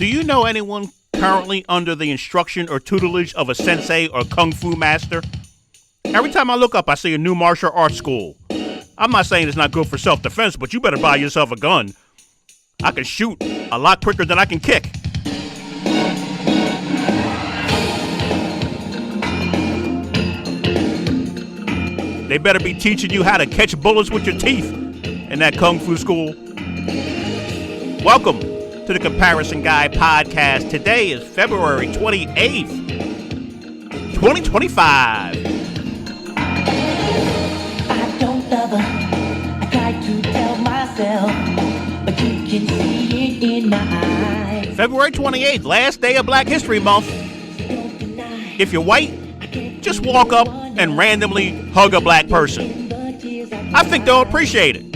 Do you know anyone currently under the instruction or tutelage of a sensei or kung fu master? Every time I look up, I see a new martial arts school. I'm not saying it's not good for self-defense, but you better buy yourself a gun. I can shoot a lot quicker than I can kick. They better be teaching you how to catch bullets with your teeth in that kung fu school. Welcome to the Comparison Guy podcast. Today is February 28th, 2025. I don't love her. I try to tell myself, but you can see it in my eyes. February 28th, last day of Black History Month. If you're white, just walk up and randomly hug a black person. I think they'll appreciate it.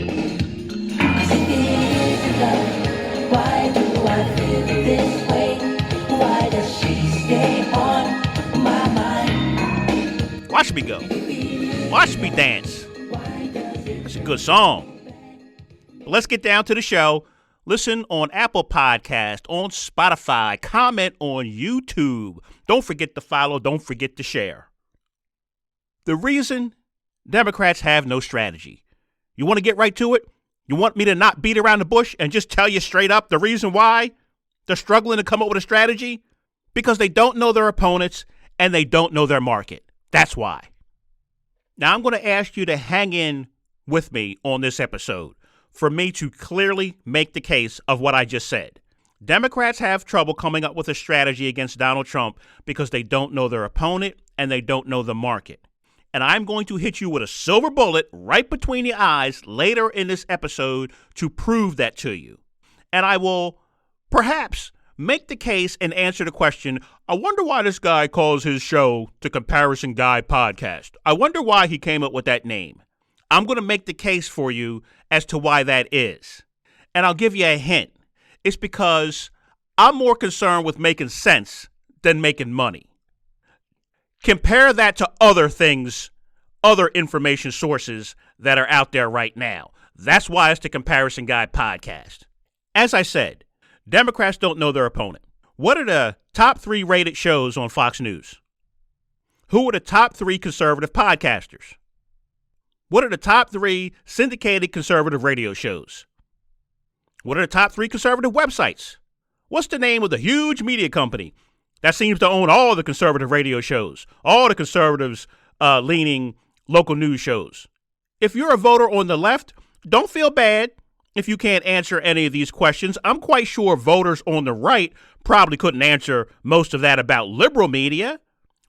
Why do I feel this way? Why does she stay on my mind? Watch me go. Watch me dance. That's a good song. But let's get down to the show. Listen on Apple Podcast, on Spotify, comment on YouTube. Don't forget to follow. Don't forget to share. The reason Democrats have no strategy. You want to get right to it? You want me to not beat around the bush and just tell you straight up the reason why they're struggling to come up with a strategy? Because they don't know their opponents and they don't know their market. That's why. Now, I'm going to ask you to hang in with me on this episode for me to clearly make the case of what I just said. Democrats have trouble coming up with a strategy against Donald Trump because they don't know their opponent and they don't know the market. And I'm going to hit you with a silver bullet right between your eyes later in this episode to prove that to you. And I will perhaps make the case and answer the question, I wonder why this guy calls his show the Comparison Guy Podcast. I wonder why he came up with that name. I'm going to make the case for you as to why that is. And I'll give you a hint. It's because I'm more concerned with making sense than making money. Compare that to other things, other information sources that are out there right now. That's why it's the Comparison Guy Podcast. As I said, Democrats don't know their opponent. What are the top 3 rated shows on Fox News? Who are the top 3 conservative podcasters? What are the top 3 syndicated conservative radio shows? What are the top 3 conservative websites? What's the name of the huge media company that seems to own all the conservative radio shows, all the conservatives leaning local news shows? If you're a voter on the left, don't feel bad if you can't answer any of these questions. I'm quite sure voters on the right probably couldn't answer most of that about liberal media,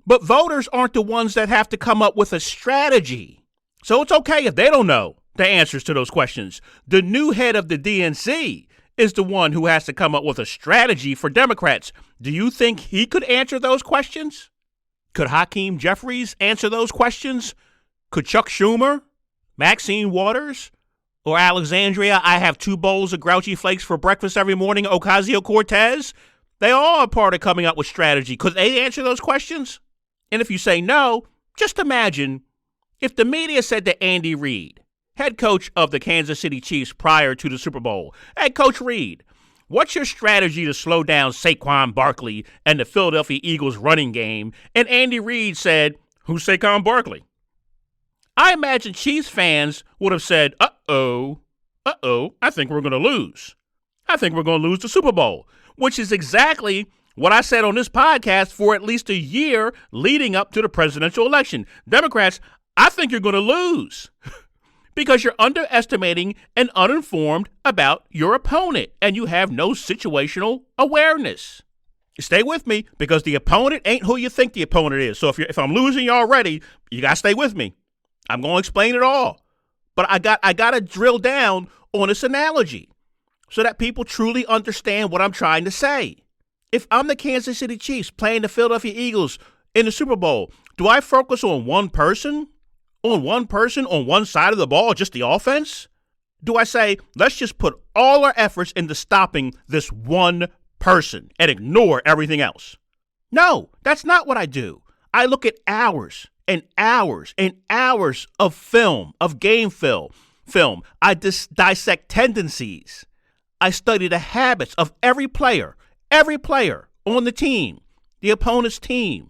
but voters aren't the ones that have to come up with a strategy. So it's okay if they don't know the answers to those questions. The new head of the DNC is the one who has to come up with a strategy for Democrats. Do you think he could answer those questions? Could Hakeem Jeffries answer those questions? Could Chuck Schumer, Maxine Waters, or Alexandria, I have 2 bowls of Grouchy Flakes for breakfast every morning, Ocasio-Cortez? They all are part of coming up with strategy. Could they answer those questions? And if you say no, just imagine if the media said to Andy Reid, head coach of the Kansas City Chiefs prior to the Super Bowl, hey, Coach Reid, what's your strategy to slow down Saquon Barkley and the Philadelphia Eagles running game? And Andy Reid said, who's Saquon Barkley? I imagine Chiefs fans would have said, uh-oh, I think we're going to lose. I think we're going to lose the Super Bowl, which is exactly what I said on this podcast for at least a year leading up to the presidential election. Democrats, I think you're going to lose because you're underestimating and uninformed about your opponent, and you have no situational awareness. Stay with me, because the opponent ain't who you think the opponent is. So if I'm losing you already, you got to stay with me. I'm going to explain it all. But I got to drill down on this analogy so that people truly understand what I'm trying to say. If I'm the Kansas City Chiefs playing the Philadelphia Eagles in the Super Bowl, do I focus on one person? On one side of the ball, just the offense? Do I say, let's just put all our efforts into stopping this one person and ignore everything else? No, that's not what I do. I look at hours and hours and hours of film, of game film. I dissect tendencies. I study the habits of every player, Every player on the team, the opponent's team.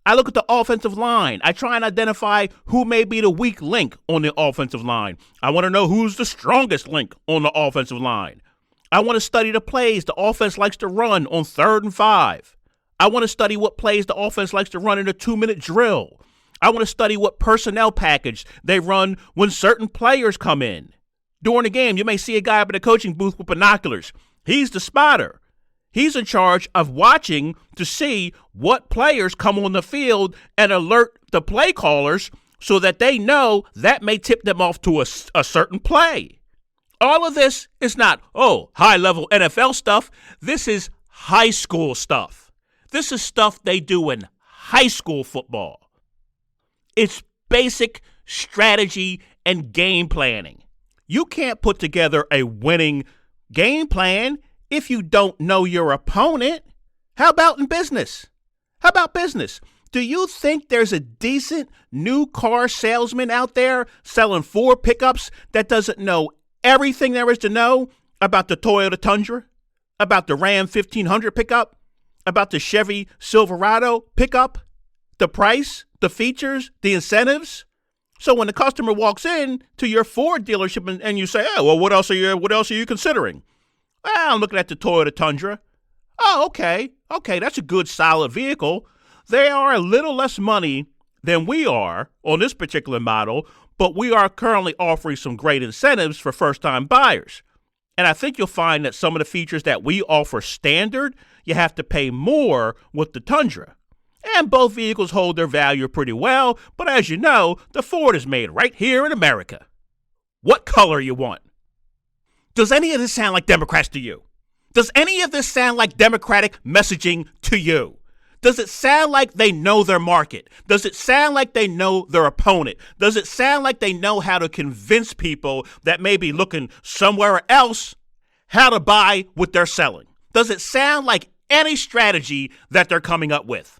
I look at the offensive line. I try and identify who may be the weak link on the offensive line. I want to know who's the strongest link on the offensive line. I want to study the plays the offense likes to run on 3rd and 5. I want to study what plays the offense likes to run in a 2-minute drill. I want to study what personnel package they run when certain players come in. During the game, you may see a guy up in the coaching booth with binoculars. He's the spotter. He's in charge of watching to see what players come on the field and alert the play callers so that they know that may tip them off to a certain play. All of this is not, high-level NFL stuff. This is high school stuff. This is stuff they do in high school football. It's basic strategy and game planning. You can't put together a winning game plan if you don't know your opponent. How about in business? How about business? Do you think there's a decent new car salesman out there selling Ford pickups that doesn't know everything there is to know about the Toyota Tundra, about the Ram 1500 pickup, about the Chevy Silverado pickup, the price, the features, the incentives? So when the customer walks in to your Ford dealership and you say, what else are you considering? I'm looking at the Toyota Tundra. Oh, okay, that's a good solid vehicle. They are a little less money than we are on this particular model, but we are currently offering some great incentives for first-time buyers. And I think you'll find that some of the features that we offer standard, you have to pay more with the Tundra. And both vehicles hold their value pretty well, but as you know, the Ford is made right here in America. What color you want? Does any of this sound like Democrats to you? Does any of this sound like Democratic messaging to you? Does it sound like they know their market? Does it sound like they know their opponent? Does it sound like they know how to convince people that may be looking somewhere else how to buy what they're selling? Does it sound like any strategy that they're coming up with?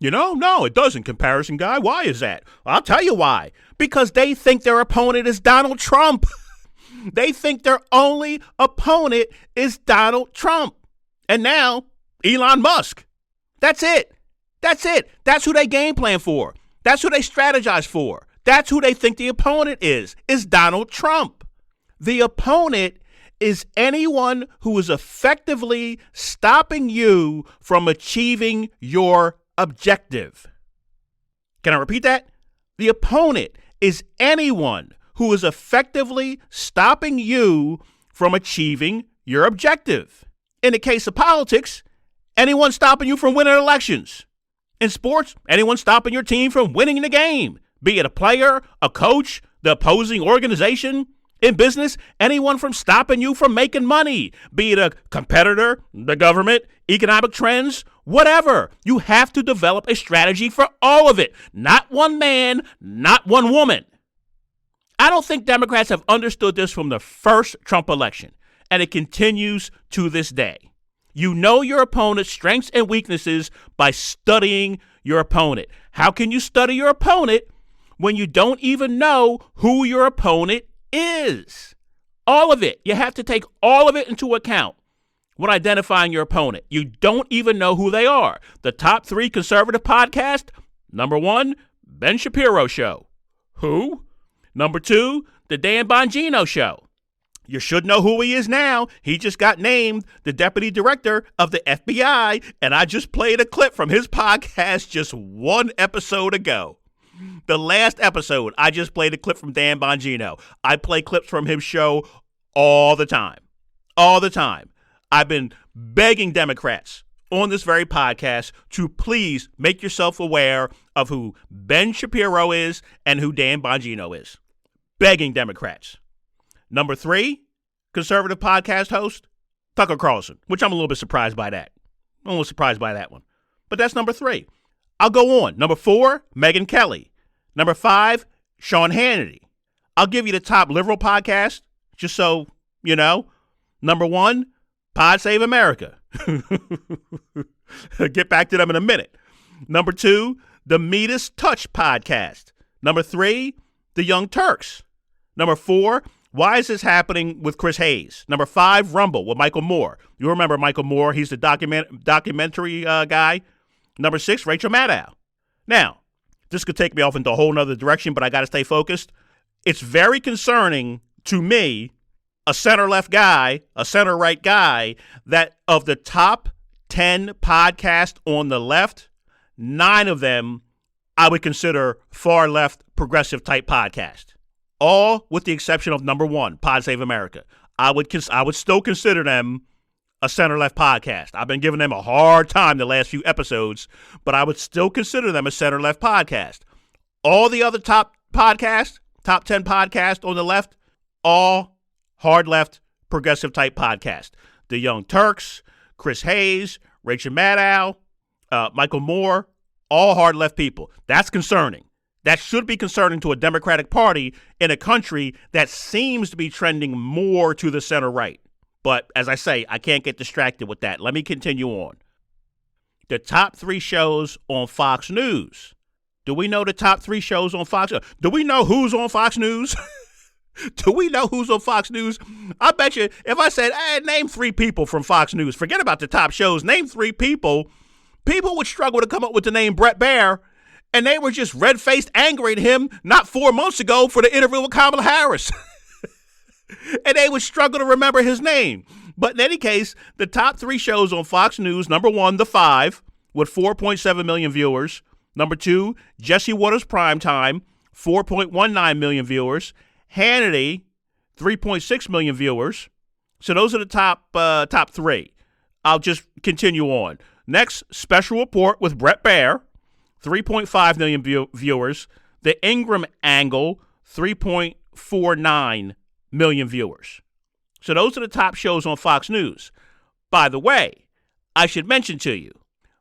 No, it doesn't, comparison guy. Why is that? I'll tell you why. Because they think their opponent is Donald Trump. They think their only opponent is Donald Trump. And now, Elon Musk. That's it. That's who they game plan for. That's who they strategize for. That's who they think the opponent is Donald Trump. The opponent is anyone who is effectively stopping you from achieving your objective. Can I repeat that? The opponent is anyone who is effectively stopping you from achieving your objective. In the case of politics, anyone stopping you from winning elections. In sports, anyone stopping your team from winning the game, be it a player, a coach, the opposing organization. In business, anyone from stopping you from making money, be it a competitor, the government, economic trends, whatever. You have to develop a strategy for all of it. Not one man, not one woman. I don't think Democrats have understood this from the first Trump election, and it continues to this day. You know your opponent's strengths and weaknesses by studying your opponent. How can you study your opponent when you don't even know who your opponent is? All of it. You have to take all of it into account when identifying your opponent. You don't even know who they are. The top 3 conservative podcasts: number 1, Ben Shapiro Show. Who? Number 2, the Dan Bongino Show. You should know who he is now. He just got named the deputy director of the FBI, and I just played a clip from his podcast just one episode ago. The last episode, I just played a clip from Dan Bongino. I play clips from his show all the time. All the time. I've been begging Democrats on this very podcast to please make yourself aware of who Ben Shapiro is and who Dan Bongino is. Begging Democrats. Number 3, conservative podcast host, Tucker Carlson, which I'm a little bit surprised by that. I'm a little surprised by that one. But that's number 3. I'll go on. Number 4, Megyn Kelly. Number 5, Sean Hannity. I'll give you the top liberal podcast, just so you know. Number 1, Pod Save America. Get back to them in a minute. Number 2, the Midas Touch podcast. Number 3, the Young Turks. Number 4, Why is this happening with Chris Hayes? Number 5, Rumble with Michael Moore. You remember Michael Moore. He's the documentary guy. Number 6, Rachel Maddow. Now, this could take me off into a whole nother direction, but I got to stay focused. It's very concerning to me, a center-left guy, a center-right guy, that of the top 10 podcasts on the left, 9 of them I would consider far-left progressive type podcast. All with the exception of number 1, Pod Save America. I would still consider them a center-left podcast. I've been giving them a hard time the last few episodes, but I would still consider them a center-left podcast. All the other top 10 podcasts on the left, all hard-left progressive type podcast. The Young Turks, Chris Hayes, Rachel Maddow, Michael Moore, all hard-left people. That's concerning. That should be concerning to a Democratic Party in a country that seems to be trending more to the center-right. But as I say, I can't get distracted with that. Let me continue on. The top 3 shows on Fox News. Do we know the top 3 shows on Fox? Do we know who's on Fox News? Do we know who's on Fox News? I bet you if I said, hey, name 3 people from Fox News, forget about the top shows, name 3 people, people would struggle to come up with the name Bret Baier. And they were just red-faced angry at him not 4 months ago for the interview with Kamala Harris. And they would struggle to remember his name. But in any case, the top 3 shows on Fox News, number 1, The Five, with 4.7 million viewers. Number 2, Jesse Waters Primetime, 4.19 million viewers. Hannity, 3.6 million viewers. So those are the top 3. I'll just continue on. Next, Special Report with Bret Baier. 3.5 million viewers. The Ingram Angle, 3.49 million viewers. So those are the top shows on Fox News. By the way, I should mention to you,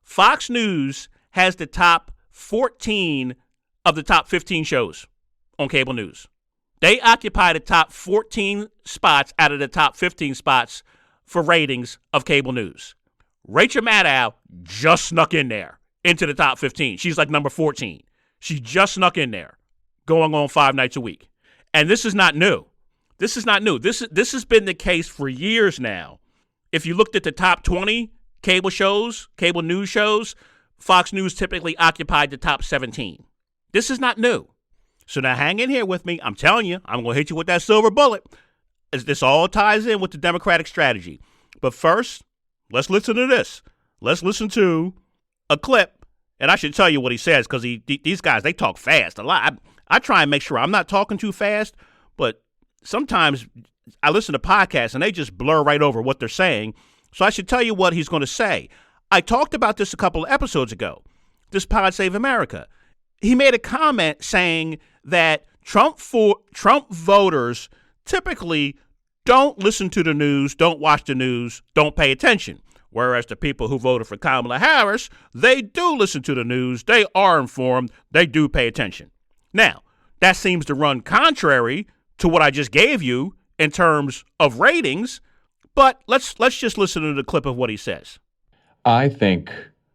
Fox News has the top 14 of the top 15 shows on cable news. They occupy the top 14 spots out of the top 15 spots for ratings of cable news. Rachel Maddow just snuck in there into the top 15. She's like number 14. She just snuck in there, going on 5 nights a week. And this is not new. This is not new. This has been the case for years now. If you looked at the top 20 cable shows, cable news shows, Fox News typically occupied the top 17. This is not new. So now hang in here with me. I'm telling you, I'm going to hit you with that silver bullet. As this all ties in with the Democratic strategy. But first, let's listen to this. Let's listen to a clip, and I should tell you what he says because these guys, they talk fast a lot. I try and make sure I'm not talking too fast, but sometimes I listen to podcasts and they just blur right over what they're saying. So I should tell you what he's going to say. I talked about this a couple of episodes ago, this Pod Save America. He made a comment saying that Trump voters typically don't listen to the news, don't watch the news, don't pay attention. Whereas the people who voted for Kamala Harris, they do listen to the news, they are informed, they do pay attention. Now, that seems to run contrary to what I just gave you in terms of ratings, but let's just listen to the clip of what he says. I think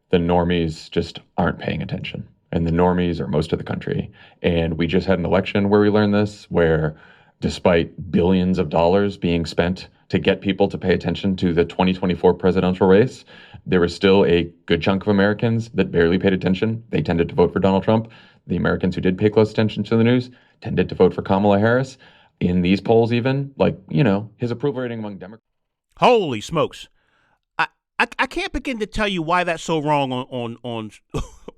the normies just aren't paying attention, and the normies are most of the country. And we just had an election where we learned this, where despite billions of dollars being spent to get people to pay attention to the 2024 presidential race, there was still a good chunk of Americans that barely paid attention. They tended to vote for Donald Trump. The Americans who did pay close attention to the news tended to vote for Kamala Harris. In these polls even, his approval rating among Democrats. Holy smokes. I can't begin to tell you why that's so wrong on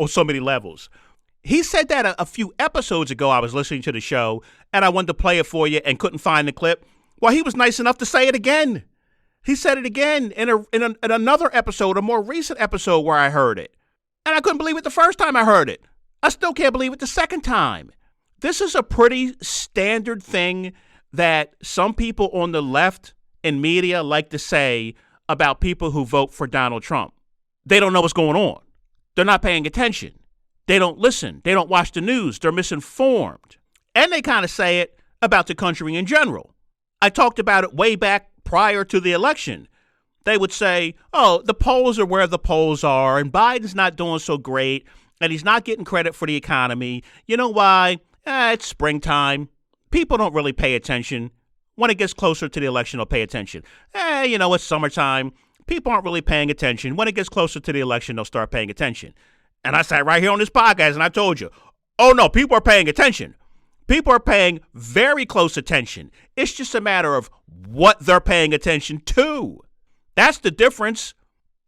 so many levels. He said that a few episodes ago. I was listening to the show, and I wanted to play it for you and couldn't find the clip. Well, he was nice enough to say it again. He said it again in another episode, a more recent episode where I heard it. And I couldn't believe it the first time I heard it. I still can't believe it the second time. This is a pretty standard thing that some people on the left in media like to say about people who vote for Donald Trump. They don't know what's going on. They're not paying attention. They don't listen. They don't watch the news. They're misinformed. And they kind of say it about the country in general. I talked about it way back prior to the election. They would say, oh, the polls are where the polls are, and Biden's not doing so great, and he's not getting credit for the economy. You know why? It's springtime. People don't really pay attention. when it gets closer to the election, they'll pay attention. It's summertime. People aren't really paying attention. When it gets closer to the election, they'll start paying attention. And I sat right here on this podcast and I told you, oh no, people are paying attention. People are paying very close attention. It's just a matter of what they're paying attention to. That's the difference.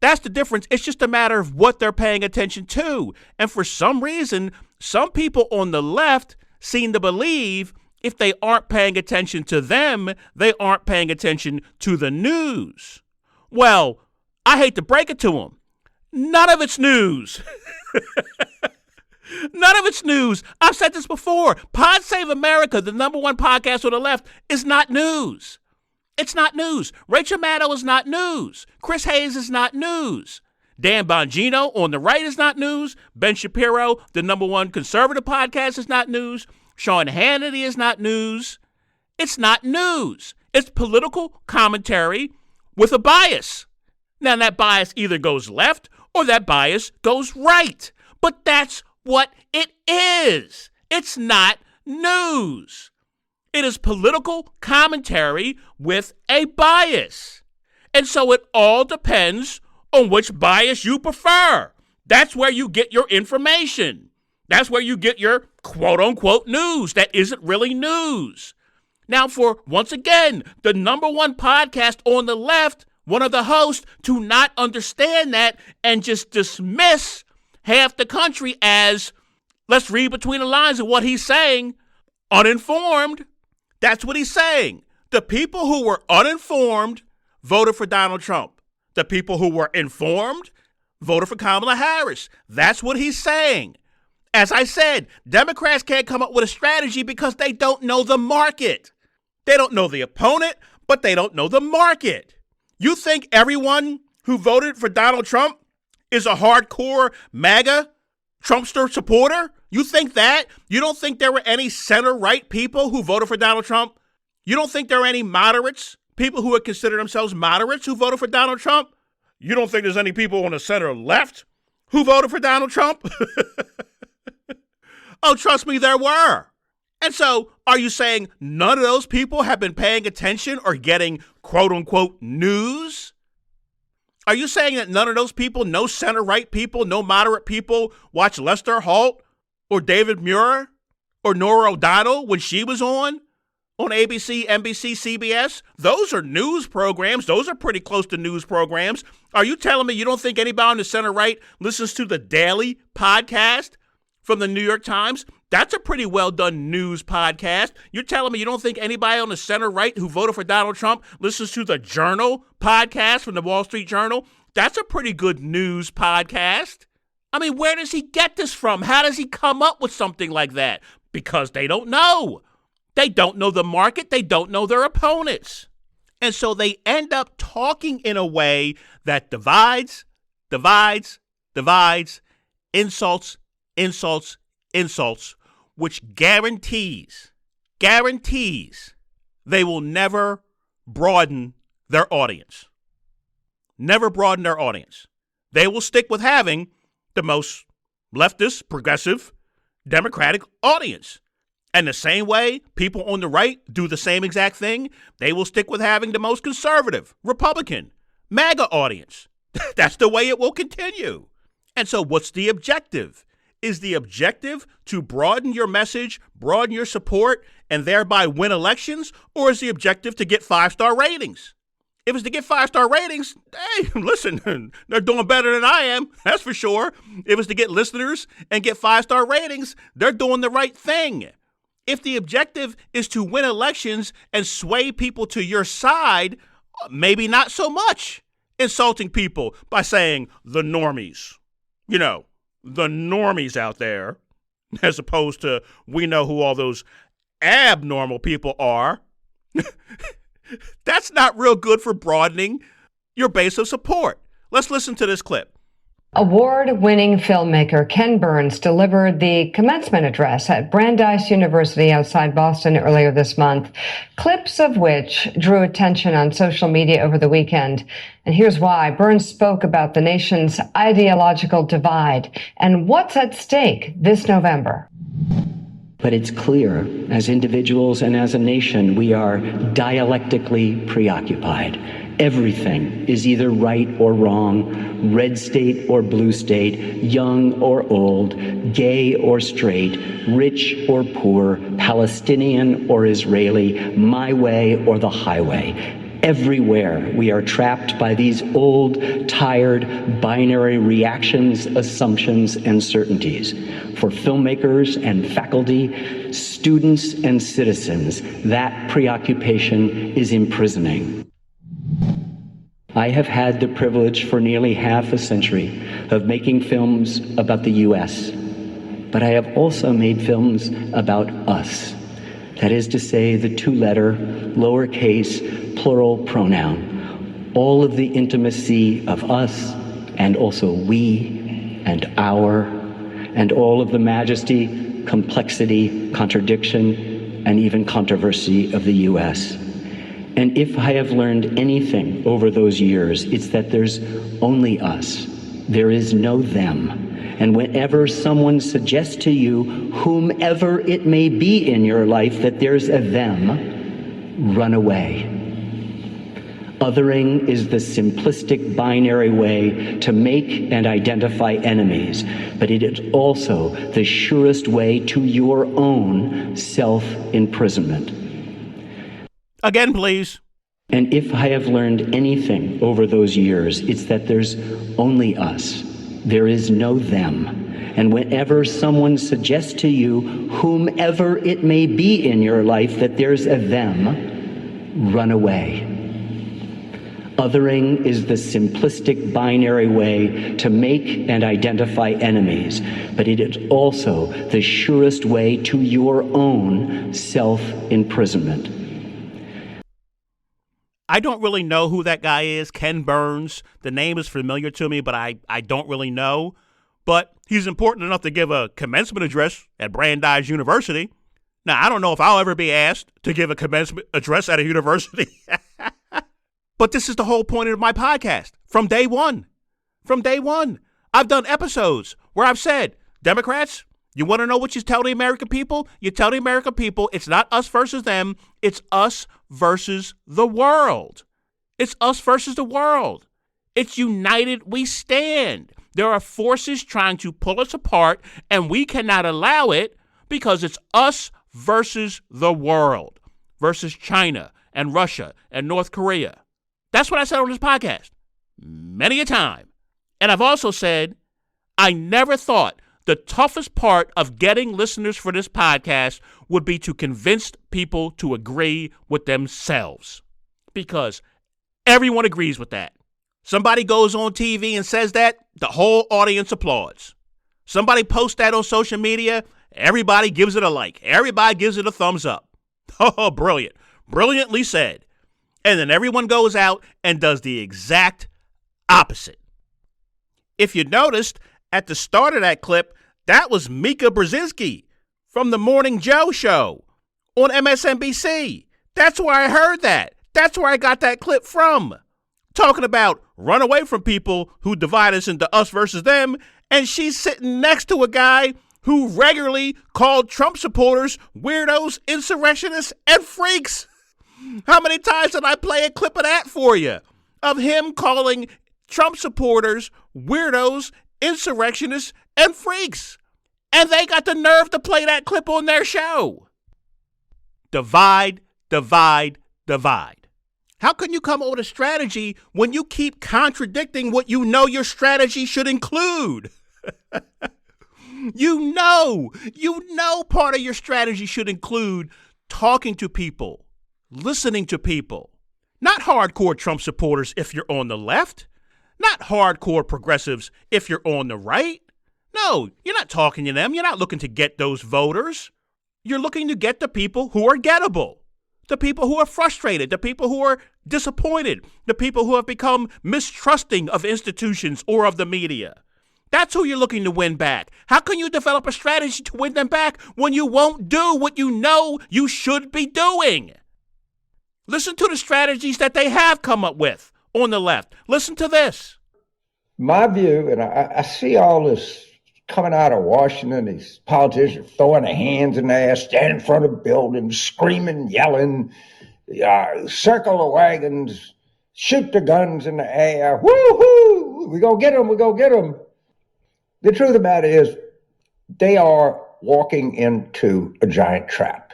It's just a matter of what they're paying attention to. And for some reason, some people on the left seem to believe if they aren't paying attention to them, they aren't paying attention to the news. Well, I hate to break it to them. None of it's news. None of it's news. I've said this before. Pod Save America, the #1 podcast on the left, is not news. It's not news. Rachel Maddow is not news. Chris Hayes is not news. Dan Bongino on the right is not news. Ben Shapiro, the #1 conservative podcast, is not news. Sean Hannity is not news. It's not news. It's political commentary with a bias. Now, that bias either goes left or that bias goes right. But that's what it is. It's not news. It is political commentary with a bias. And so it all depends on which bias you prefer. That's where you get your information. That's where you get your quote-unquote news that isn't really news. Now, for, once again, the #1 podcast on the left, one of the hosts, to not understand that and just dismiss half the country as, let's read between the lines of what he's saying, uninformed. That's what he's saying. The people who were uninformed voted for Donald Trump. The people who were informed voted for Kamala Harris. That's what he's saying. As I said, Democrats can't come up with a strategy because they don't know the market. They don't know the opponent, but they don't know the market. You think everyone who voted for Donald Trump is a hardcore MAGA Trumpster supporter? You think that? You don't think there were any center-right people who voted for Donald Trump? You don't think there are any moderates, people who would consider themselves moderates who voted for Donald Trump? You don't think there's any people on the center-left who voted for Donald Trump? Oh, trust me, there were. And so, are you saying none of those people have been paying attention or getting quote-unquote news? Are you saying that none of those people, no center-right people, no moderate people, watch Lester Holt or David Muir or Norah O'Donnell when she was on ABC, NBC, CBS? Those are news programs. Those are pretty close to news programs. Are you telling me you don't think anybody on the center-right listens to the Daily podcast from the New York Times? That's a pretty well-done news podcast. You're telling me you don't think anybody on the center-right who voted for Donald Trump listens to the Journal podcast from the Wall Street Journal? That's a pretty good news podcast. I mean, where does he get this from? How does he come up with something like that? Because they don't know. They don't know the market. They don't know their opponents. And so they end up talking in a way that divides, insults, which guarantees they will never broaden their audience. Never broaden their audience. They will stick with having the most leftist, progressive, Democratic audience. And the same way people on the right do the same exact thing, they will stick with having the most conservative, Republican, MAGA audience. That's the way it will continue. And so what's the objective? Is the objective to broaden your message, broaden your support, and thereby win elections? Or is the objective to get 5-star ratings? If it's to get 5-star ratings, hey, listen, they're doing better than I am. That's for sure. If it's to get listeners and get 5-star ratings, they're doing the right thing. If the objective is to win elections and sway people to your side, maybe not so much insulting people by saying the normies, the normies out there, as opposed to we know who all those abnormal people are. That's not real good for broadening your base of support. Let's listen to this clip. Award-winning filmmaker Ken Burns delivered the commencement address at Brandeis University outside Boston earlier this month, clips of which drew attention on social media over the weekend. And here's why. Burns spoke about the nation's ideological divide and what's at stake this November. But it's clear, as individuals and as a nation, we are dialectically preoccupied. Everything is either right or wrong, red state or blue state, young or old, gay or straight, rich or poor, Palestinian or Israeli, my way or the highway. Everywhere we are trapped by these old, tired, binary reactions, assumptions, and certainties. For filmmakers and faculty, students and citizens, that preoccupation is imprisoning. I have had the privilege for nearly half a century of making films about the U.S., but I have also made films about us. That is to say, the two-letter, lowercase, plural pronoun. All of the intimacy of us, and also we, and our, and all of the majesty, complexity, contradiction, and even controversy of the U.S. And if I have learned anything over those years, it's that there's only us. There is no them. And whenever someone suggests to you, whomever it may be in your life, that there's a them, run away. Othering is the simplistic binary way to make and identify enemies, but it is also the surest way to your own self-imprisonment. Again, please. And if I have learned anything over those years, it's that there's only us. There is no them. And whenever someone suggests to you, whomever it may be in your life, that there's a them, run away. Othering is the simplistic binary way to make and identify enemies, but it is also the surest way to your own self-imprisonment. I don't really know who that guy is, Ken Burns. The name is familiar to me, but I don't really know. But he's important enough to give a commencement address at Brandeis University. Now, I don't know if I'll ever be asked to give a commencement address at a university. But this is the whole point of my podcast. From day one. I've done episodes where I've said, Democrats, you want to know what you tell the American people? You tell the American people it's not us versus them. It's us versus the world. It's us versus the world. It's united we stand. There are forces trying to pull us apart, and we cannot allow it because it's us versus the world, versus China and Russia and North Korea. That's what I said on this podcast many a time. And I've also said I never thought the toughest part of getting listeners for this podcast would be to convince people to agree with themselves, because everyone agrees with that. Somebody goes on TV and says that, the whole audience applauds. Somebody posts that on social media, everybody gives it a like. Everybody gives it a thumbs up. Oh, brilliant. Brilliantly said. And then everyone goes out and does the exact opposite. If you noticed, at the start of that clip, that was Mika Brzezinski from the Morning Joe show on MSNBC. That's where I heard that. That's where I got that clip from. Talking about run away from people who divide us into us versus them, and she's sitting next to a guy who regularly called Trump supporters weirdos, insurrectionists, and freaks. How many times did I play a clip of that for you? Of him calling Trump supporters weirdos, insurrectionists, and freaks. And they got the nerve to play that clip on their show. Divide, divide, divide. How can you come up with a strategy when you keep contradicting what you know your strategy should include? You know part of your strategy should include talking to people, listening to people. Not hardcore Trump supporters if you're on the left. Not hardcore progressives if you're on the right. No, you're not talking to them. You're not looking to get those voters. You're looking to get the people who are gettable, the people who are frustrated, the people who are disappointed, the people who have become mistrusting of institutions or of the media. That's who you're looking to win back. How can you develop a strategy to win them back when you won't do what you know you should be doing? Listen to the strategies that they have come up with on the left. Listen to this. My view, and I see all this coming out of Washington, these politicians throwing their hands in the air, standing in front of buildings, screaming, yelling, circle the wagons, shoot the guns in the air, woo-hoo, we go get them, we go get them. The truth of the matter is they are walking into a giant trap.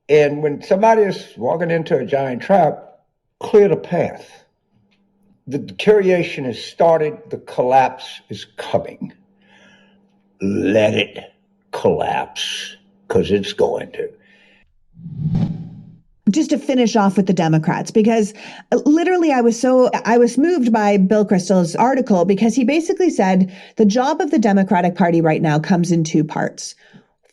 And when somebody is walking into a giant trap, clear the path. The deterioration has started, the collapse is coming. Let it collapse, because it's going to. Just to finish off with the Democrats, because literally I was moved by Bill Kristol's article, because he basically said the job of the Democratic Party right now comes in two parts.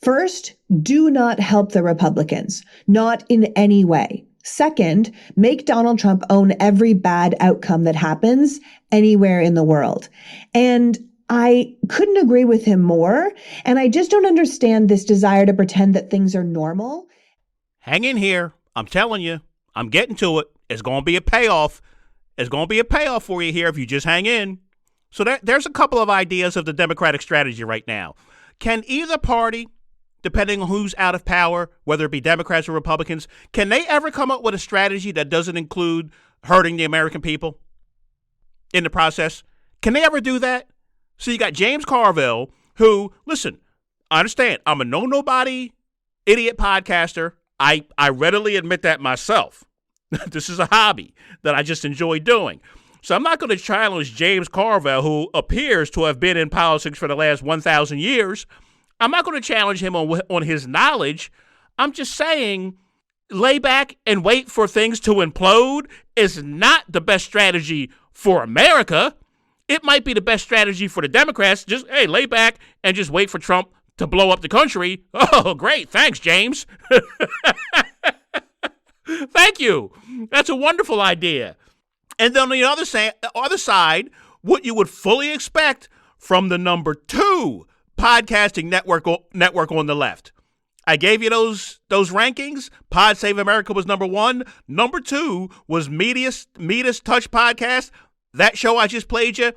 First, do not help the Republicans, not in any way. Second, make Donald Trump own every bad outcome that happens anywhere in the world. And I couldn't agree with him more. And I just don't understand this desire to pretend that things are normal. Hang in here. I'm telling you, I'm getting to it. It's going to be a payoff. It's going to be a payoff for you here if you just hang in. So there's a couple of ideas of the Democratic strategy right now. Can either party, depending on who's out of power, whether it be Democrats or Republicans, can they ever come up with a strategy that doesn't include hurting the American people in the process? Can they ever do that? So you got James Carville, who, listen, I understand, I'm a nobody idiot podcaster. I readily admit that myself. This is a hobby that I just enjoy doing. So I'm not going to challenge James Carville, who appears to have been in politics for the last 1,000 years. I'm not going to challenge him on his knowledge. I'm just saying lay back and wait for things to implode is not the best strategy for America. It might be the best strategy for the Democrats. Just, hey, lay back and just wait for Trump to blow up the country. Oh, great. Thanks, James. Thank you. That's a wonderful idea. And then on the other side, what you would fully expect from the number 2 podcasting network on the left. I gave you those rankings. Pod Save America was number 1. Number 2 was Media's Touch Podcast. That show I just played you,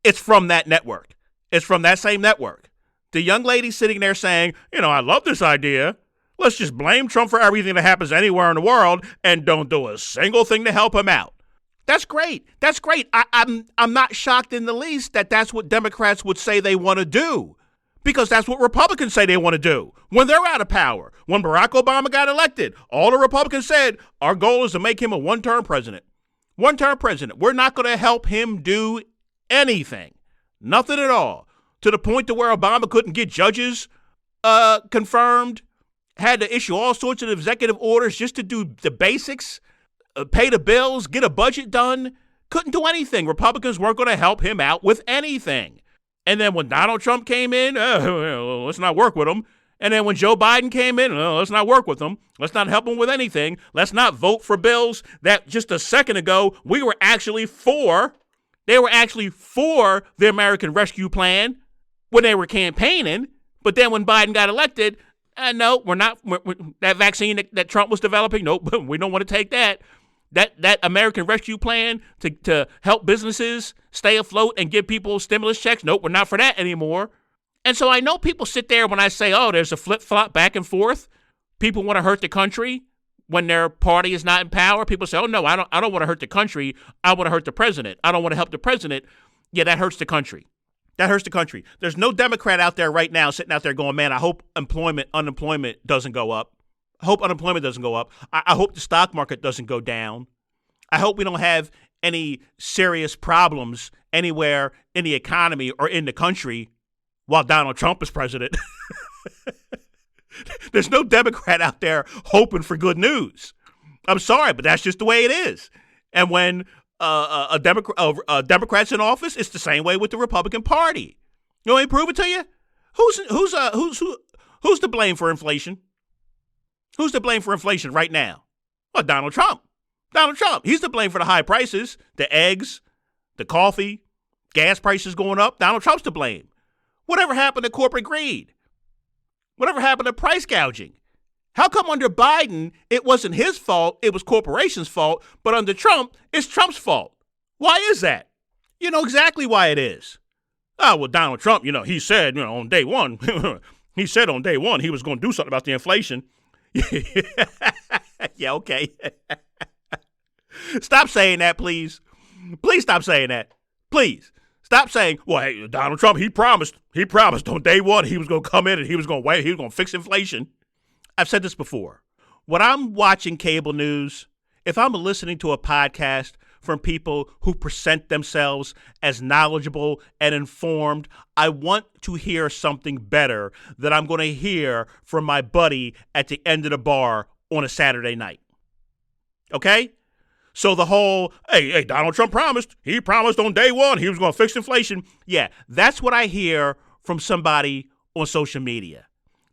it's from that network. It's from that same network. The young lady sitting there saying, I love this idea. Let's just blame Trump for everything that happens anywhere in the world and don't do a single thing to help him out. That's great. That's great. I'm not shocked in the least that that's what Democrats would say they want to do, because that's what Republicans say they want to do when they're out of power. When Barack Obama got elected, all the Republicans said, our goal is to make him a one-term president. One-term president. We're not going to help him do anything. Nothing at all. To the point to where Obama couldn't get judges confirmed, had to issue all sorts of executive orders just to do the basics, pay the bills, get a budget done. Couldn't do anything. Republicans weren't going to help him out with anything. And then when Donald Trump came in, let's not work with him. And then when Joe Biden came in, let's not work with him. Let's not help him with anything. Let's not vote for bills that just a second ago we were actually for. They were actually for the American Rescue Plan when they were campaigning. But then when Biden got elected, no, we're not. That vaccine that Trump was developing, nope, we don't want to take that. That American Rescue Plan to help businesses stay afloat and give people stimulus checks, nope, we're not for that anymore. And so I know people sit there when I say, there's a flip-flop back and forth. People want to hurt the country when their party is not in power. People say, no, I don't want to hurt the country. I want to hurt the president. I don't want to help the president. Yeah, that hurts the country. That hurts the country. There's no Democrat out there right now sitting out there going, man, I hope unemployment doesn't go up. I hope unemployment doesn't go up. I hope the stock market doesn't go down. I hope we don't have any serious problems anywhere in the economy or in the country while Donald Trump is president. There's no Democrat out there hoping for good news. I'm sorry, but that's just the way it is. And when a Democrat's in office, it's the same way with the Republican Party. You want me to prove it to you? Who's to blame for inflation? Who's to blame for inflation right now? Well, Donald Trump. Donald Trump. He's to blame for the high prices, the eggs, the coffee, gas prices going up. Donald Trump's to blame. Whatever happened to corporate greed? Whatever happened to price gouging? How come under Biden, it wasn't his fault, it was corporations' fault, but under Trump, it's Trump's fault? Why is that? You know exactly why it is. Oh, well, Donald Trump, he said, on day one, he said on day one he was going to do something about the inflation. Yeah, okay. Stop saying that, please. Please stop saying that. Please. Stop saying, well, hey, Donald Trump, he promised on day one he was going to come in and he was going to fix inflation. I've said this before. When I'm watching cable news, if I'm listening to a podcast from people who present themselves as knowledgeable and informed, I want to hear something better than I'm going to hear from my buddy at the end of the bar on a Saturday night. Okay? So the whole, hey, Donald Trump promised. He promised on day one he was going to fix inflation. Yeah, that's what I hear from somebody on social media.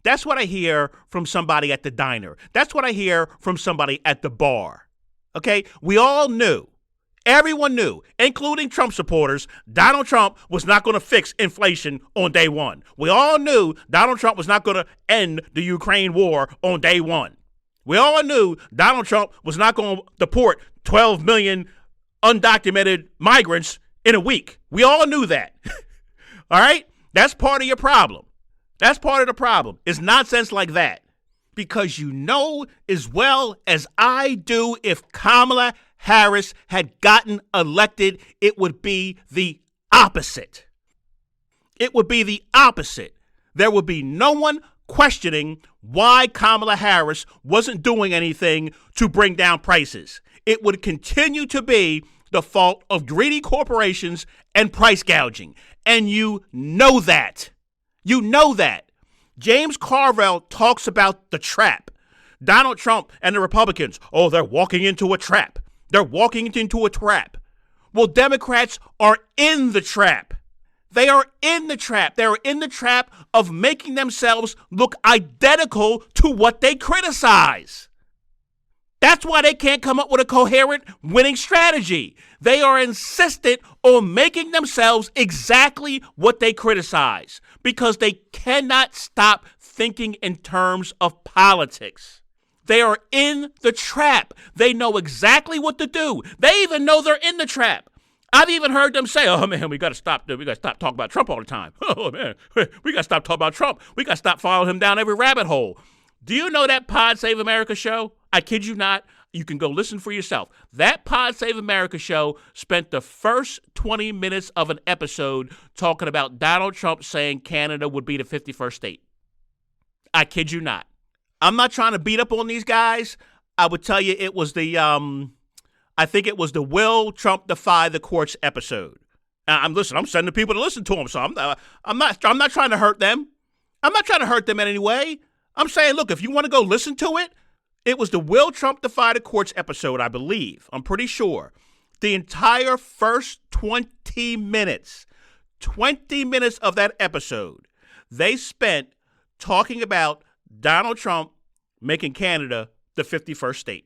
That's what I hear from somebody at the diner. That's what I hear from somebody at the bar. Okay? We all knew, everyone knew, including Trump supporters, Donald Trump was not going to fix inflation on day one. We all knew Donald Trump was not going to end the Ukraine war on day one. We all knew Donald Trump was not going to deport 12 million undocumented migrants in a week. We all knew that. All right? That's part of your problem. That's part of the problem. It's nonsense like that. Because you know as well as I do, if Kamala Harris had gotten elected, it would be the opposite. It would be the opposite. There would be no one questioning why Kamala Harris wasn't doing anything to bring down prices. It would continue to be the fault of greedy corporations and price gouging. And you know that. You know that. James Carville talks about the trap. Donald Trump and the Republicans, they're walking into a trap. They're walking into a trap. Well, Democrats are in the trap. They are in the trap. They are in the trap of making themselves look identical to what they criticize. That's why they can't come up with a coherent winning strategy. They are insistent on making themselves exactly what they criticize because they cannot stop thinking in terms of politics. They are in the trap. They know exactly what to do. They even know they're in the trap. I've even heard them say, oh, man, we got to stop talking about Trump all the time. Oh, man, we got to stop talking about Trump. We got to stop following him down every rabbit hole. Do you know that Pod Save America show? I kid you not. You can go listen for yourself. That Pod Save America show spent the first 20 minutes of an episode talking about Donald Trump saying Canada would be the 51st state. I kid you not. I'm not trying to beat up on these guys. I would tell you it was I think it was the Will Trump Defy the Courts episode. I'm sending people to listen to him, so I'm not trying to hurt them. I'm not trying to hurt them in any way. I'm saying, look, if you want to go listen to it, it was the Will Trump Defy the Courts episode, I believe. I'm pretty sure. The entire first 20 minutes of that episode, they spent talking about Donald Trump making Canada the 51st state.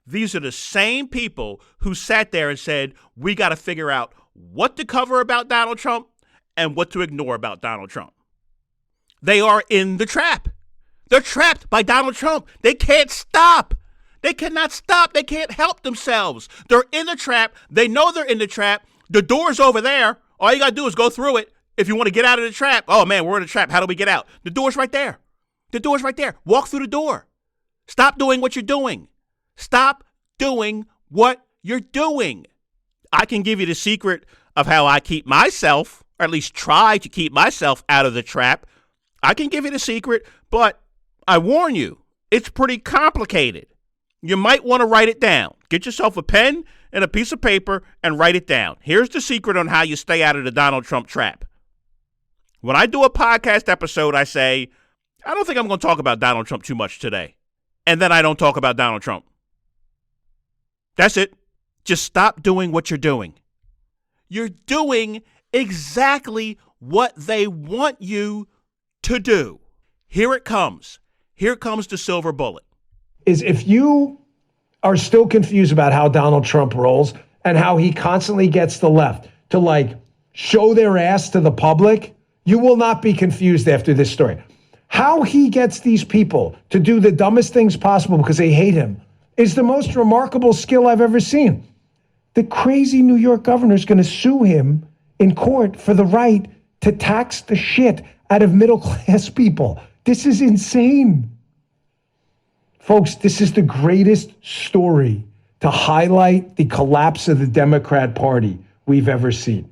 These are the same people who sat there and said, we got to figure out what to cover about Donald Trump and what to ignore about Donald Trump. They are in the trap. They're trapped by Donald Trump. They can't stop. They cannot stop. They can't help themselves. They're in the trap. They know they're in the trap. The door's over there. All you got to do is go through it if you want to get out of the trap. Oh, man, we're in a trap. How do we get out? The door's right there. The door's right there. Walk through the door. Stop doing what you're doing. Stop doing what you're doing. I can give you the secret of how I keep myself, or at least try to keep myself out of the trap. I can give you the secret, but I warn you, it's pretty complicated. You might want to write it down. Get yourself a pen and a piece of paper and write it down. Here's the secret on how you stay out of the Donald Trump trap. When I do a podcast episode, I say, I don't think I'm going to talk about Donald Trump too much today. And then I don't talk about Donald Trump. That's it. Just stop doing what you're doing. You're doing exactly what they want you to do. Here it comes. Here comes the silver bullet. Is if you are still confused about how Donald Trump rolls and how he constantly gets the left to show their ass to the public, you will not be confused after this story. How he gets these people to do the dumbest things possible because they hate him is the most remarkable skill I've ever seen. The crazy New York governor is going to sue him in court for the right to tax the shit out of middle class people. This is insane. Folks, this is the greatest story to highlight the collapse of the Democrat Party we've ever seen.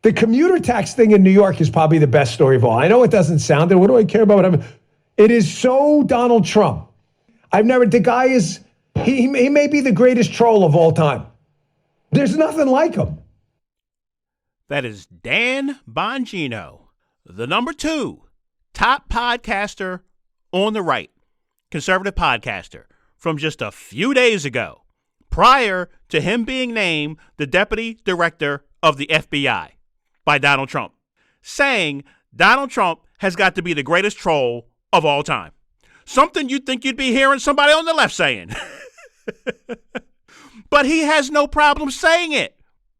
The commuter tax thing in New York is probably the best story of all. I know it doesn't sound it. What do I care about what I'm... It is so Donald Trump. The guy is, he may be the greatest troll of all time. There's nothing like him. That is Dan Bongino, the number 2 top podcaster on the right, conservative podcaster, from just a few days ago, prior to him being named the deputy director of the FBI by Donald Trump, saying Donald Trump has got to be the greatest troll of all time. Something you'd think you'd be hearing somebody on the left saying. But he has no problem saying it.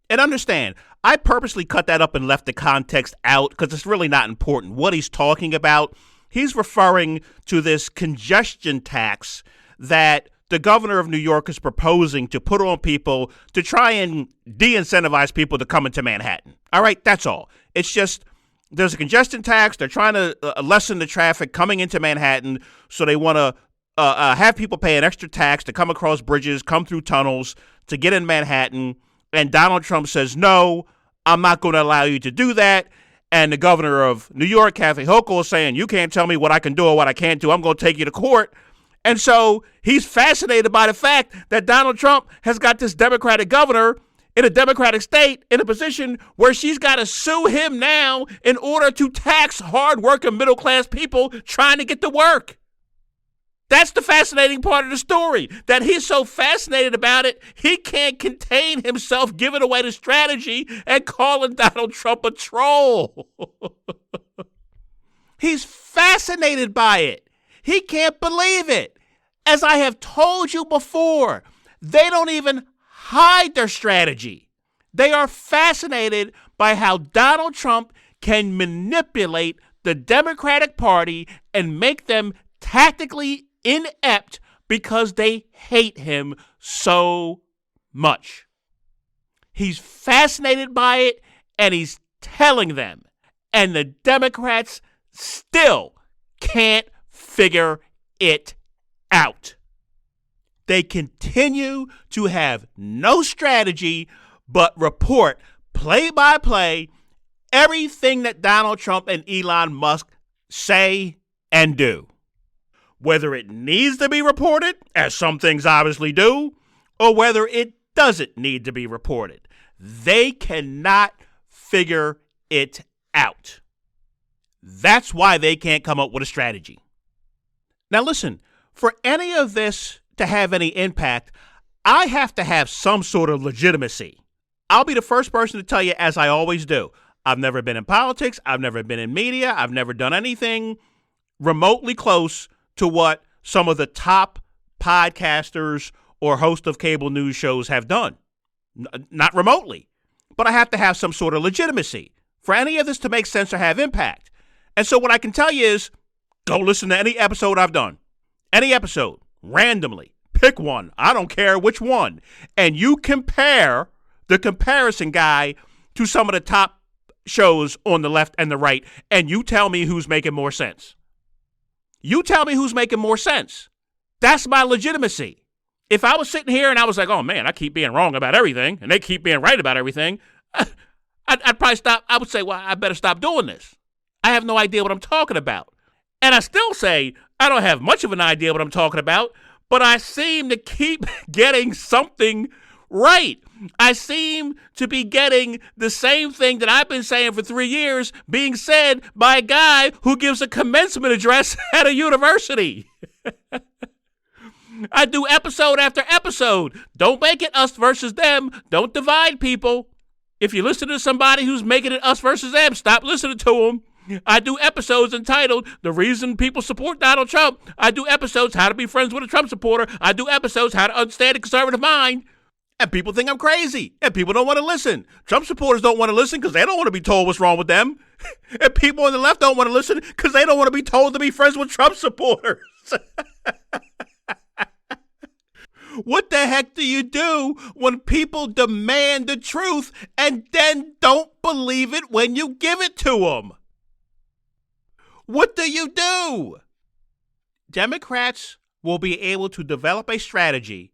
And understand, I purposely cut that up and left the context out because it's really not important what he's talking about. He's referring to this congestion tax that the governor of New York is proposing to put on people to try and de-incentivize people to come into Manhattan. All right, that's all. It's just there's a congestion tax. They're trying to lessen the traffic coming into Manhattan, so they want to have people pay an extra tax to come across bridges, come through tunnels to get in Manhattan. And Donald Trump says, no, I'm not going to allow you to do that. And the governor of New York, Kathy Hochul, is saying, you can't tell me what I can do or what I can't do. I'm going to take you to court. And so he's fascinated by the fact that Donald Trump has got this Democratic governor in a Democratic state in a position where she's got to sue him now in order to tax hardworking middle-class people trying to get to work. That's the fascinating part of the story, that he's so fascinated about it, he can't contain himself giving away the strategy and calling Donald Trump a troll. He's fascinated by it. He can't believe it. As I have told you before, they don't even hide their strategy. They are fascinated by how Donald Trump can manipulate the Democratic Party and make them tactically inept because they hate him so much. He's fascinated by it, and he's telling them. And the Democrats still can't figure it out. They continue to have no strategy but report play by play everything that Donald Trump and Elon Musk say and do. Whether it needs to be reported, as some things obviously do, or whether it doesn't need to be reported. They cannot figure it out. That's why they can't come up with a strategy. Now listen, for any of this to have any impact, I have to have some sort of legitimacy. I'll be the first person to tell you, as I always do, I've never been in politics, I've never been in media, I've never done anything remotely close to what some of the top podcasters or hosts of cable news shows have done. Not remotely. But I have to have some sort of legitimacy for any of this to make sense or have impact. And so what I can tell you is, go listen to any episode I've done. Any episode, randomly. Pick one. I don't care which one. And you compare the comparison guy to some of the top shows on the left and the right, and you tell me who's making more sense. You tell me who's making more sense. That's my legitimacy. If I was sitting here and I was like, oh man, I keep being wrong about everything, and they keep being right about everything, I'd probably stop. I would say, well, I better stop doing this. I have no idea what I'm talking about. And I still say, I don't have much of an idea what I'm talking about, but I seem to keep getting something right. I seem to be getting the same thing that I've been saying for 3 years being said by a guy who gives a commencement address at a university. I do episode after episode. Don't make it us versus them. Don't divide people. If you listen to somebody who's making it us versus them, stop listening to them. I do episodes entitled The Reason People Support Donald Trump. I do episodes How to Be Friends with a Trump Supporter. I do episodes How to Understand a Conservative Mind. And people think I'm crazy. And people don't want to listen. Trump supporters don't want to listen because they don't want to be told what's wrong with them. And people on the left don't want to listen because they don't want to be told to be friends with Trump supporters. What the heck do you do when people demand the truth and then don't believe it when you give it to them? What do you do? Democrats will be able to develop a strategy,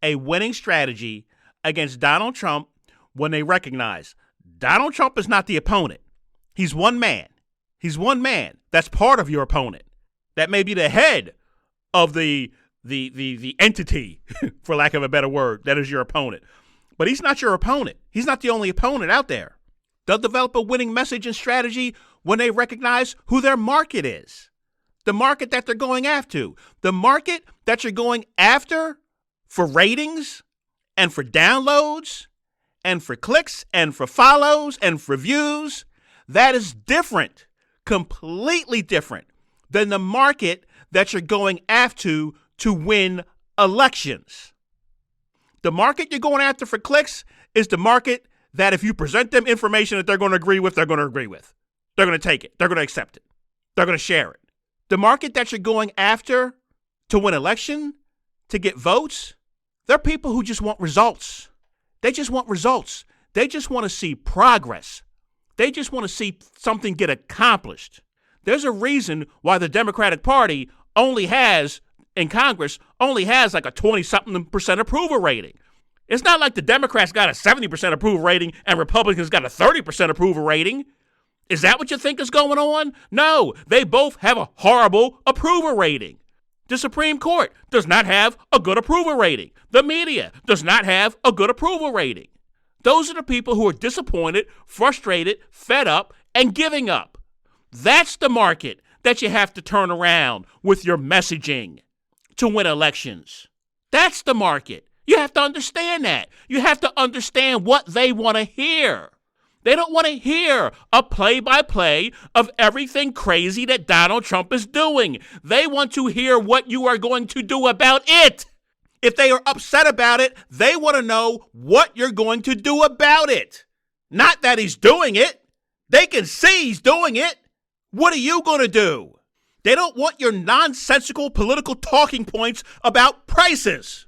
a winning strategy against Donald Trump when they recognize Donald Trump is not the opponent. He's one man. He's one man. That's part of your opponent. That may be the head of the entity, for lack of a better word, that is your opponent. But he's not your opponent. He's not the only opponent out there. They'll develop a winning message and strategy when they recognize who their market is. The market that they're going after. The market that you're going after for ratings and for downloads and for clicks and for follows and for views, that is different, completely different than the market that you're going after to win elections. The market you're going after for clicks is the market that if you present them information that they're going to agree with, they're going to agree with. They're going to take it. They're going to accept it. They're going to share it. The market that you're going after to win election, to get votes, they're people who just want results. They just want results. They just want to see progress. They just want to see something get accomplished. There's a reason why the Democratic Party only has, in Congress, only has like a 20-something% approval rating. It's not like the Democrats got a 70% approval rating and Republicans got a 30% approval rating. Is that what you think is going on? No, they both have a horrible approval rating. The Supreme Court does not have a good approval rating. The media does not have a good approval rating. Those are the people who are disappointed, frustrated, fed up, and giving up. That's the market that you have to turn around with your messaging to win elections. That's the market. You have to understand that. You have to understand what they want to hear. They don't want to hear a play-by-play of everything crazy that Donald Trump is doing. They want to hear what you are going to do about it. If they are upset about it, they want to know what you're going to do about it. Not that he's doing it. They can see he's doing it. What are you going to do? They don't want your nonsensical political talking points about prices.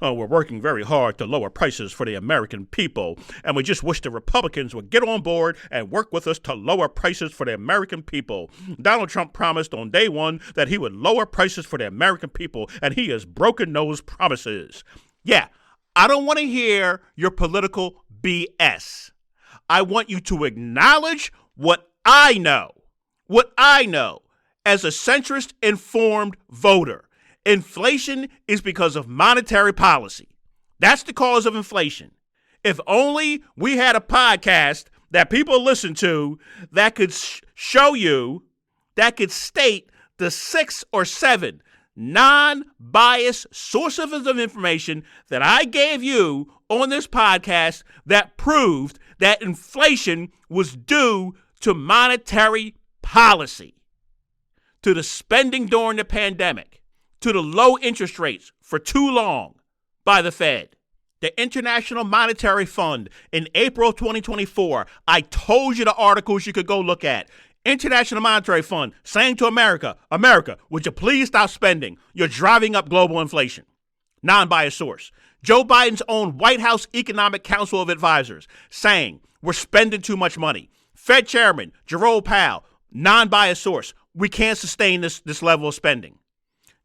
Oh, we're working very hard to lower prices for the American people, and we just wish the Republicans would get on board and work with us to lower prices for the American people. Donald Trump promised on day one that he would lower prices for the American people, and he has broken those promises. Yeah, I don't want to hear your political BS. I want you to acknowledge what I know. What I know as a centrist informed voter. Inflation is because of monetary policy. That's the cause of inflation. If only we had a podcast that people listen to that could show you, that could state the 6 or 7 non-biased sources of information that I gave you on this podcast that proved that inflation was due to monetary policy, to the spending during the pandemic, to the low interest rates for too long by the Fed. The International Monetary Fund in April 2024, I told you the articles you could go look at. International Monetary Fund saying to America, would you please stop spending? You're driving up global inflation. Non-biased source. Joe Biden's own White House Economic Council of Advisors saying we're spending too much money. Fed Chairman Jerome Powell, non-biased source, we can't sustain this level of spending.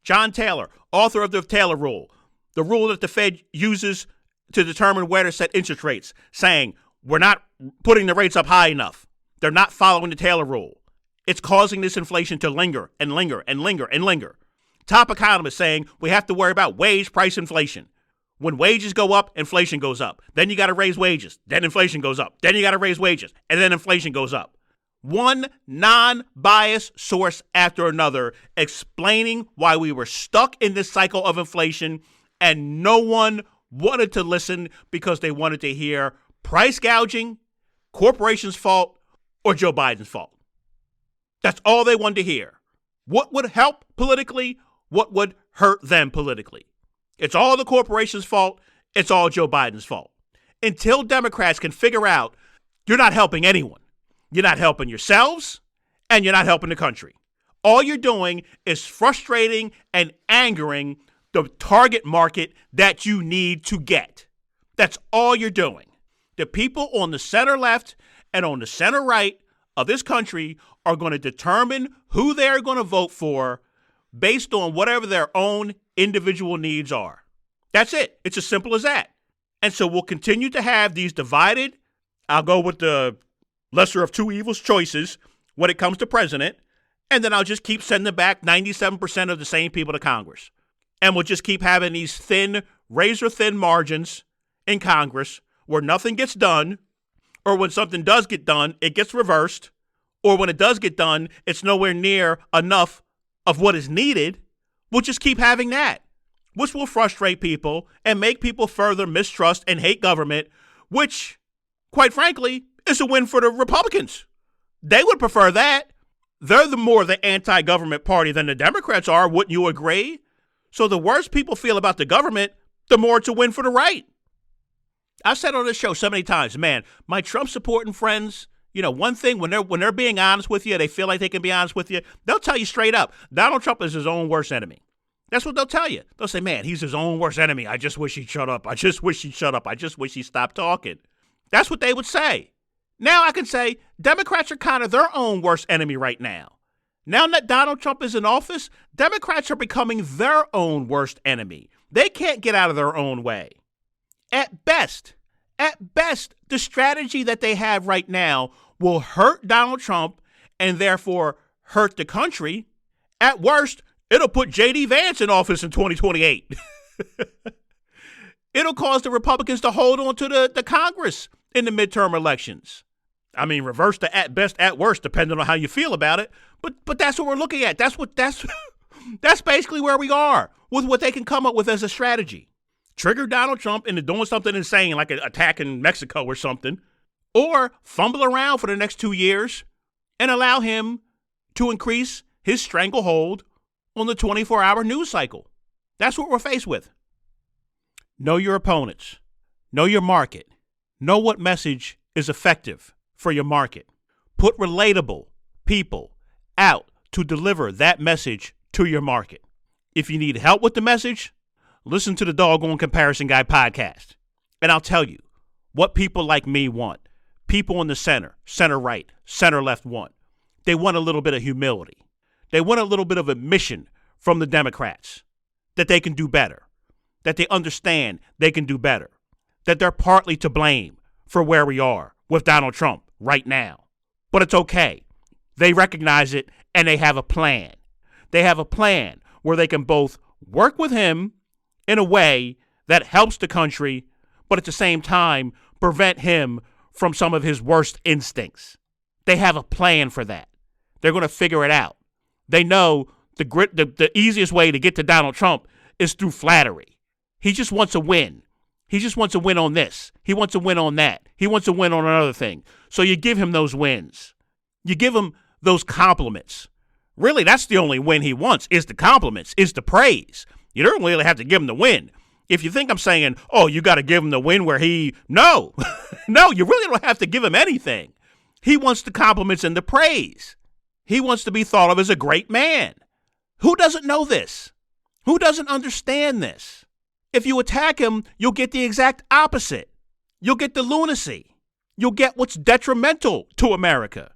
John Taylor, author of the Taylor Rule, the rule that the Fed uses to determine where to set interest rates, saying we're not putting the rates up high enough. They're not following the Taylor Rule. It's causing this inflation to linger and linger and linger and linger. Top economists saying we have to worry about wage price inflation. When wages go up, inflation goes up. Then you got to raise wages. Then inflation goes up. Then you got to raise wages. And then inflation goes up. One non-biased source after another explaining why we were stuck in this cycle of inflation, and no one wanted to listen because they wanted to hear price gouging, corporations' fault, or Joe Biden's fault. That's all they wanted to hear. What would help politically? What would hurt them politically? It's all the corporation's fault. It's all Joe Biden's fault. Until Democrats can figure out you're not helping anyone. You're not helping yourselves, and you're not helping the country. All you're doing is frustrating and angering the target market that you need to get. That's all you're doing. The people on the center left and on the center right of this country are going to determine who they're going to vote for based on whatever their own individual needs are. That's it. It's as simple as that. And so we'll continue to have these divided, I'll go with the lesser of two evils choices when it comes to president, and then I'll just keep sending back 97% of the same people to Congress. And we'll just keep having these thin, razor-thin margins in Congress where nothing gets done, or when something does get done, it gets reversed, or when it does get done, it's nowhere near enough of what is needed. We'll just keep having that, which will frustrate people and make people further mistrust and hate government, which, quite frankly, is a win for the Republicans. They would prefer that. They're the more the anti-government party than the Democrats are, wouldn't you agree? So the worse people feel about the government, the more it's a win for the right. I've said on this show so many times, man, my Trump supporting friends, one thing, when they're being honest with you, they feel like they can be honest with you, they'll tell you straight up, Donald Trump is his own worst enemy. That's what they'll tell you. They'll say, man, he's his own worst enemy. I just wish he'd shut up. I just wish he'd shut up. I just wish he stopped talking. That's what they would say. Now I can say Democrats are kind of their own worst enemy right now. Now that Donald Trump is in office, Democrats are becoming their own worst enemy. They can't get out of their own way. At best, the strategy that they have right now will hurt Donald Trump and therefore hurt the country. At worst, it'll put J.D. Vance in office in 2028. It'll cause the Republicans to hold on to the Congress in the midterm elections. I mean, reverse the at best, at worst, depending on how you feel about it. But that's what we're looking at. That's basically where we are with what they can come up with as a strategy. Trigger Donald Trump into doing something insane like attacking Mexico or something, or fumble around for the next 2 years and allow him to increase his stranglehold on the 24-hour news cycle. That's what we're faced with. Know your opponents. Know your market. Know what message is effective for your market. Put relatable people out to deliver that message to your market. If you need help with the message, listen to the Doggone Comparison Guy podcast. And I'll tell you what people like me want. People in the center right, center left want. They want a little bit of humility. They want a little bit of admission from the Democrats that they can do better, that they understand they can do better, that they're partly to blame for where we are with Donald Trump right now. But it's okay. They recognize it and they have a plan. They have a plan where they can both work with him in a way that helps the country, but at the same time prevent him from some of his worst instincts. They have a plan for that. They're going to figure it out. They know the easiest way to get to Donald Trump is through flattery. He just wants a win. He just wants a win on this. He wants a win on that. He wants a win on another thing. So you give him those wins. You give him those compliments. Really, that's the only win he wants, is the compliments, is the praise. You don't really have to give him the win. If you think I'm saying, oh, you got to give him the win where no, no, you really don't have to give him anything. He wants the compliments and the praise. He wants to be thought of as a great man. Who doesn't know this? Who doesn't understand this? If you attack him, you'll get the exact opposite. You'll get the lunacy. You'll get what's detrimental to America.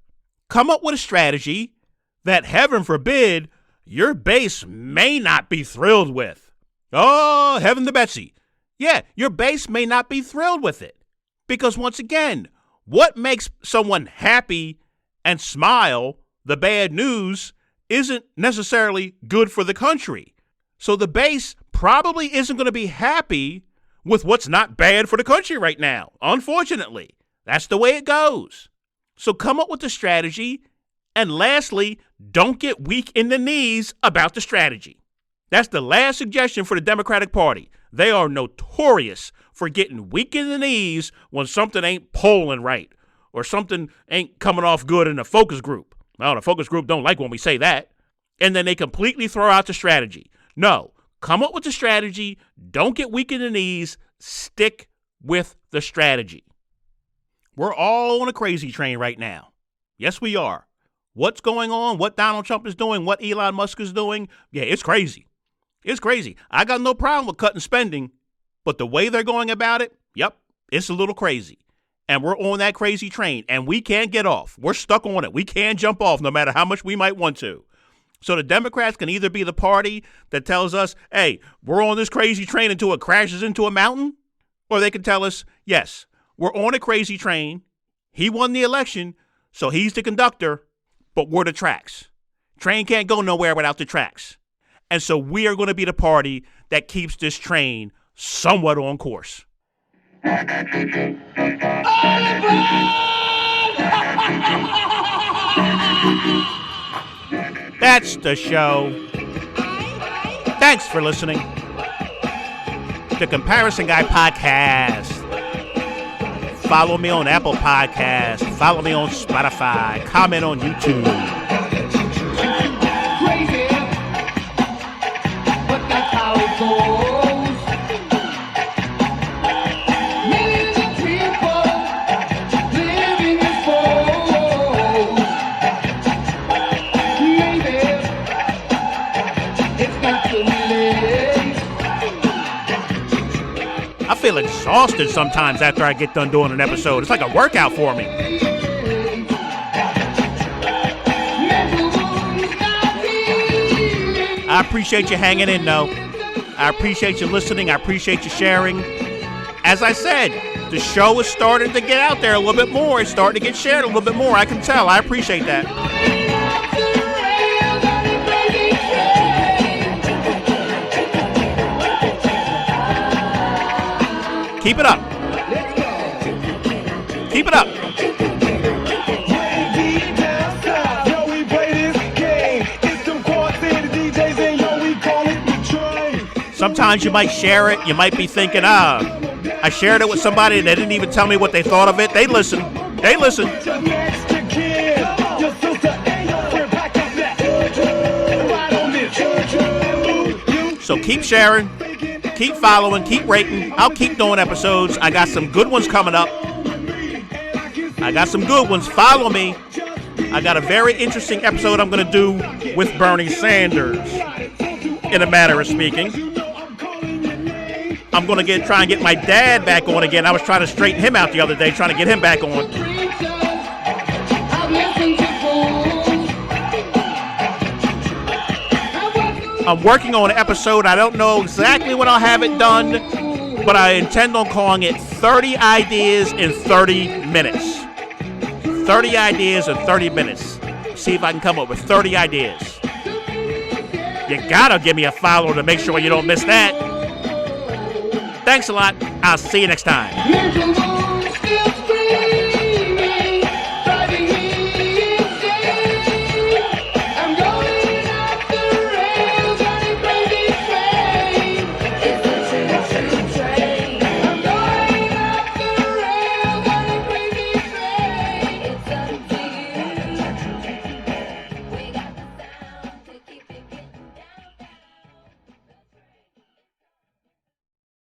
Come up with a strategy that, heaven forbid, your base may not be thrilled with. Oh, heaven to Betsy. Yeah, your base may not be thrilled with it. Because once again, what makes someone happy and smile, the bad news, isn't necessarily good for the country. So the base probably isn't going to be happy with what's not bad for the country right now. Unfortunately, that's the way it goes. So come up with a strategy. And lastly, don't get weak in the knees about the strategy. That's the last suggestion for the Democratic Party. They are notorious for getting weak in the knees when something ain't polling right or something ain't coming off good in a focus group. Well, the focus group don't like when we say that. And then they completely throw out the strategy. No, come up with the strategy. Don't get weak in the knees. Stick with the strategy. We're all on a crazy train right now. Yes, we are. What's going on, what Donald Trump is doing, what Elon Musk is doing, yeah, it's crazy. It's crazy. I got no problem with cutting spending, but the way they're going about it, yep, it's a little crazy. And we're on that crazy train, and we can't get off. We're stuck on it. We can't jump off no matter how much we might want to. So the Democrats can either be the party that tells us, hey, we're on this crazy train until it crashes into a mountain, or they can tell us, yes, we're on a crazy train. He won the election, so he's the conductor, but we're the tracks. Train can't go nowhere without the tracks. And so we are going to be the party that keeps this train somewhat on course. That's the show. Thanks for listening. The Comparison Guy Podcast. Follow me on Apple Podcasts. Follow me on Spotify. Comment on YouTube. Crazy, but that's how it goes. Millions of people living in foes. Maybe it's not too late. I feel exhausted sometimes after I get done doing an episode. It's like a workout for me. I appreciate you hanging in, though. I appreciate you listening. I appreciate you sharing. As I said, the show is starting to get out there a little bit more. It's starting to get shared a little bit more. I can tell. I appreciate that. Keep it up. Keep it up. Sometimes you might share it. You might be thinking, I shared it with somebody and they didn't even tell me what they thought of it. They listen. They listen. So keep sharing. Keep following. Keep rating. I'll keep doing episodes. I got some good ones coming up. I got some good ones. Follow me. I got a very interesting episode I'm going to do with Bernie Sanders, in a matter of speaking. I'm going to try and get my dad back on again. I was trying to straighten him out the other day, trying to get him back on. I'm working on an episode. I don't know exactly when I'll have it done, but I intend on calling it 30 Ideas in 30 Minutes. 30 ideas in 30 minutes. See if I can come up with 30 ideas. You gotta give me a follow to make sure you don't miss that. Thanks a lot. I'll see you next time.